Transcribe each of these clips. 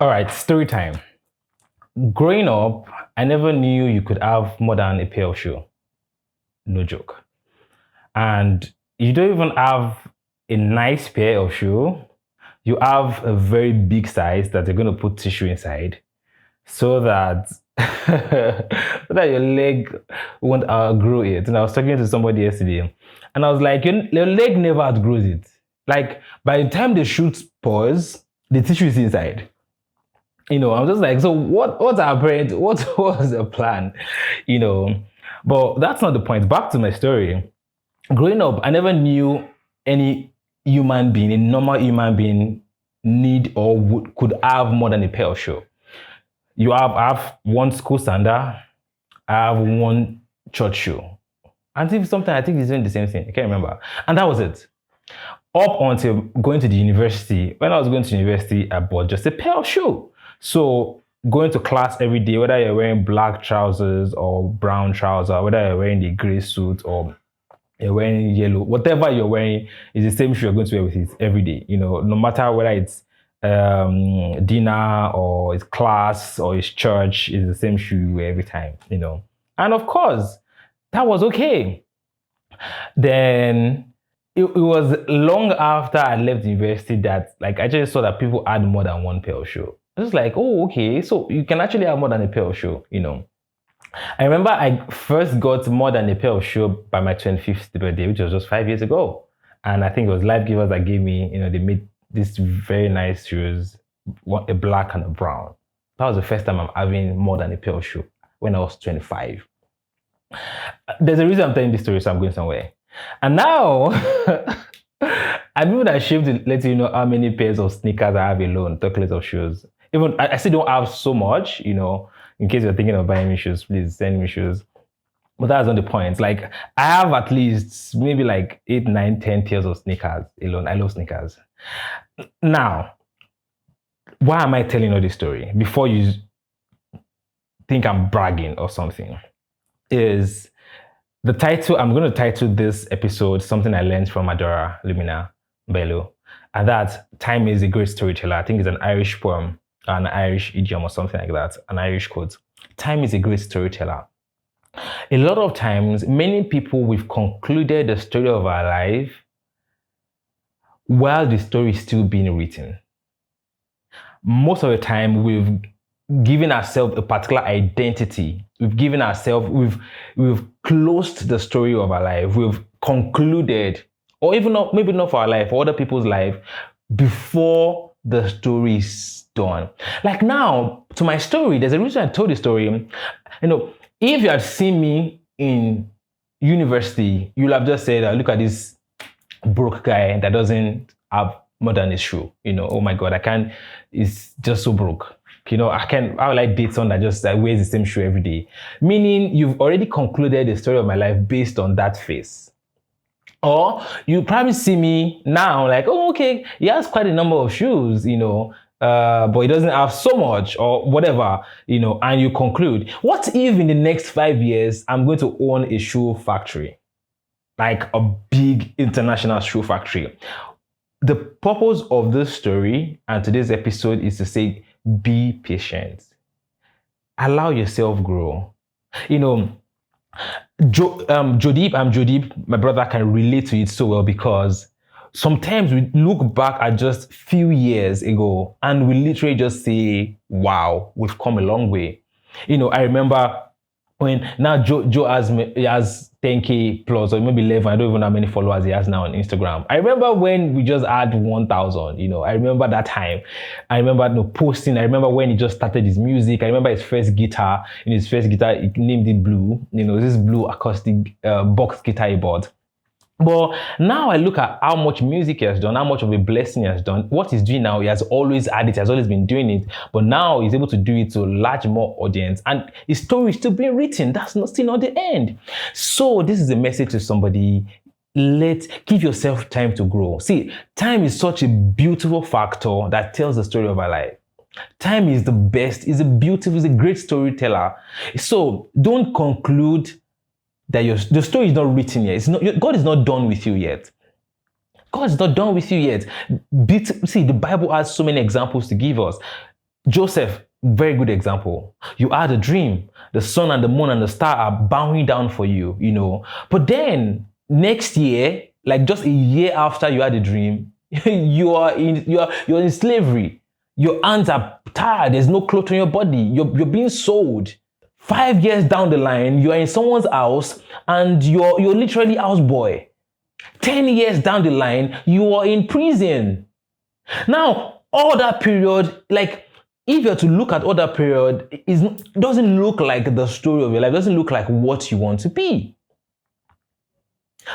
All right, story time. Growing up, I never knew you could have more than a pair of shoes. No joke. And you don't even have a nice pair of shoe. You have a very big size that you're going to put tissue inside so that so that your leg won't outgrow it. And I was talking to somebody yesterday, and I was like, your leg never outgrows it. Like by the time the shoot pause, the tissue is inside. I'm just like, so what's our parent? What was the plan? You know, but that's not the point. Back to my story. Growing up, I never knew any human being, a normal human being, need or could have more than a pair of shoes. I have one school sandal, I have one church shoe. And if something, I think it's doing the same thing. I can't remember. And that was it. Up until going to the university. When I was going to university, I bought just a pair of shoes. So going to class every day, whether you're wearing black trousers or brown trousers, whether you're wearing the gray suit or you're wearing yellow, whatever you're wearing is the same shoe you're going to wear with it every day. No matter whether it's dinner or it's class or it's church, it's the same shoe you wear every time. And of course, that was okay. Then it was long after I left university that I just saw that people had more than one pair of shoes. I was like, oh, okay, so you can actually have more than a pair of shoes. I remember I first got more than a pair of shoes by my 25th birthday, which was just 5 years ago. And I think it was Life Givers that gave me, they made these very nice shoes, a black and a brown. That was the first time I'm having more than a pair of shoes when I was 25. There's a reason I'm telling this story, so I'm going somewhere. And now, I'm even ashamed to let you know how many pairs of sneakers I have alone, talk less of shoes. Even I still don't have so much, in case you're thinking of buying me shoes, please send me shoes. But that's not the point. I have at least maybe 8, 9, 10 pairs of sneakers alone. I love sneakers. Now, why am I telling you this story? Before you think I'm bragging or something, is the title. I'm going to title this episode something I learned from Adora Lumina Bello, and that time is a great storyteller. I think it's an Irish poem, an Irish idiom or something like that, an Irish quote. Time is a great storyteller. A lot of times, many people, we've concluded the story of our life while the story is still being written. Most of the time, we've given ourselves a particular identity. We've closed the story of our life. We've concluded, or even not, maybe not for our life, for other people's life, before the story is done. Now, to my story, there's a reason I told the story. If you had seen me in university, you'll have just said, look at this broke guy that doesn't have more than his shoe. Oh my God, it's just so broke. I would like date someone that just wears the same shoe every day. Meaning you've already concluded the story of my life based on that face. Or you probably see me now oh, okay, he has quite a number of shoes, but he doesn't have so much or whatever, and you conclude, what if in the next 5 years, I'm going to own a shoe factory? A big international shoe factory. The purpose of this story and today's episode is to say, be patient. Allow yourself grow. Jodeep, my brother, can relate to it so well because sometimes we look back at just few years ago and we literally just say, wow, we've come a long way. I remember when now Joe has 10K plus or maybe 11. I don't even know how many followers he has now on Instagram. I remember when we just had 1,000. I remember that time. I remember posting. I remember when he just started his music. I remember his first guitar. In his first guitar, he named it Blue. This blue acoustic box guitar he bought. But now I look at how much music he has done, how much of a blessing he has done. What he's doing now, he has always had it, he has always been doing it. But now he's able to do it to a large more audience. And his story is still being written. That's still not the end. So this is a message to somebody. Give yourself time to grow. See, time is such a beautiful factor that tells the story of our life. Time is the best, is a great storyteller. So don't conclude that the story is not written yet. God is not done with you yet. God is not done with you yet. See, the Bible has so many examples to give us. Joseph, very good example. You had a dream. The sun and the moon and the star are bowing down for you, But then next year, like just a year after you had a dream, you're in slavery. Your hands are tired. There's no clothes on your body. You're being sold. 5 years down the line, you're in someone's house and you're literally houseboy. 10 years down the line, you are in prison. Now, all that period, like, if you're to look at all that period, it doesn't look like the story of your life, it doesn't look like what you want to be.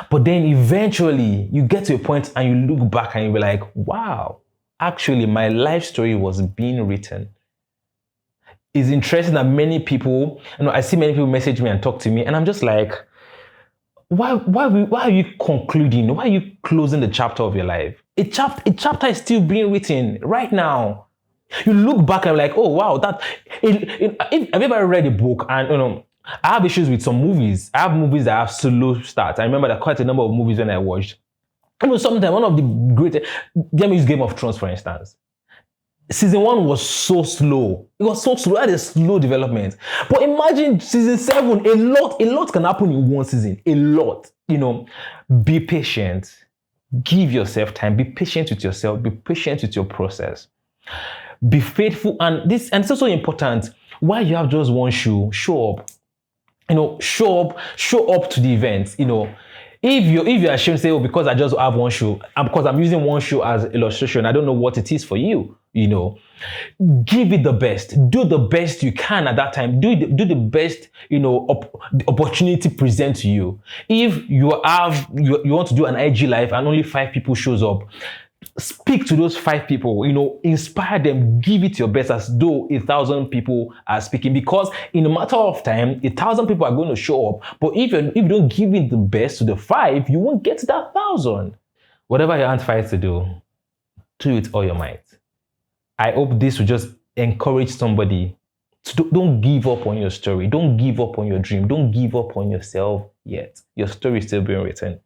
But then eventually, you get to a point and you look back and you'll be like, wow, actually, my life story was being written. It's interesting that many people, I see many people message me and talk to me, and I'm just like, why are you concluding? Why are you closing the chapter of your life? A chapter is still being written right now. You look back and like, oh wow, have you ever read a book? And I have issues with some movies. I have movies that have slow starts. I remember that quite a number of movies when I watched. Sometimes one of the greatest, let me use Game of Thrones for instance. Season 1 was so slow. It was so slow. It had a slow development. But imagine season 7, a lot can happen in one season. A lot. Be patient. Give yourself time. Be patient with yourself. Be patient with your process. Be faithful. And it's also important. While you have just one show, show up. Show up to the event. If you're ashamed to say, oh, because I just have one show, and because I'm using one show as illustration, I don't know what it is for you. Give it the best. Do the best you can at that time. Do the best, the opportunity present to you. If you want to do an IG live and only 5 people shows up, speak to those 5 people, inspire them, give it your best as though 1,000 people are speaking, because in a matter of time, 1,000 people are going to show up. But if you don't give it the best to the 5, you won't get to that 1,000. Whatever your hand finds to do it all your might. I hope this will just encourage somebody to don't give up on your story. Don't give up on your dream. Don't give up on yourself yet. Your story is still being written.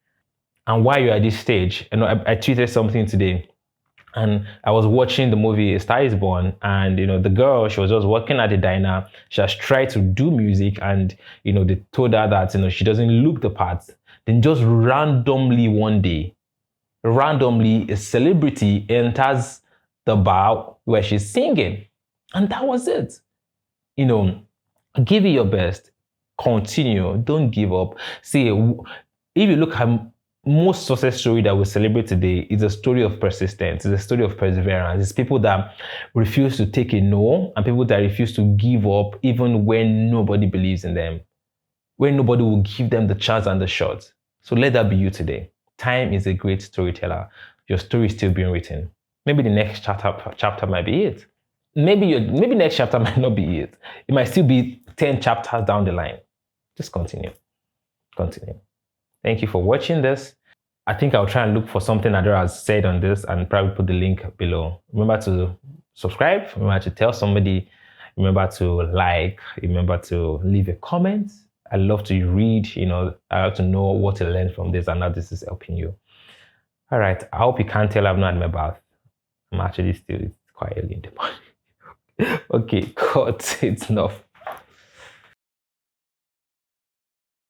And while you're at this stage, I tweeted something today, and I was watching the movie A Star Is Born, and the girl, she was just working at the diner. She has tried to do music, and they told her that she doesn't look the part. Then just randomly one day, a celebrity enters the bar where she's singing, and that was it. Give it your best. Continue. Don't give up. See, if you look at most success story that we celebrate today, is a story of persistence. It's a story of perseverance. It's people that refuse to take a no, and people that refuse to give up even when nobody believes in them, when nobody will give them the chance and the shot. So let that be you today. Time is a great storyteller. Your story is still being written. Maybe the next chapter might be it. Maybe next chapter might not be it. It might still be 10 chapters down the line. Just continue. Thank you for watching this. I think I'll try and look for something Adora has said on this and probably put the link below. Remember to subscribe. Remember to tell somebody. Remember to like. Remember to leave a comment. I love to read. I love to know what to learn from this and how this is helping you. All right. I hope you can't tell I've not had my bath. I'm actually still quite early in the morning. Okay, cut. It's enough.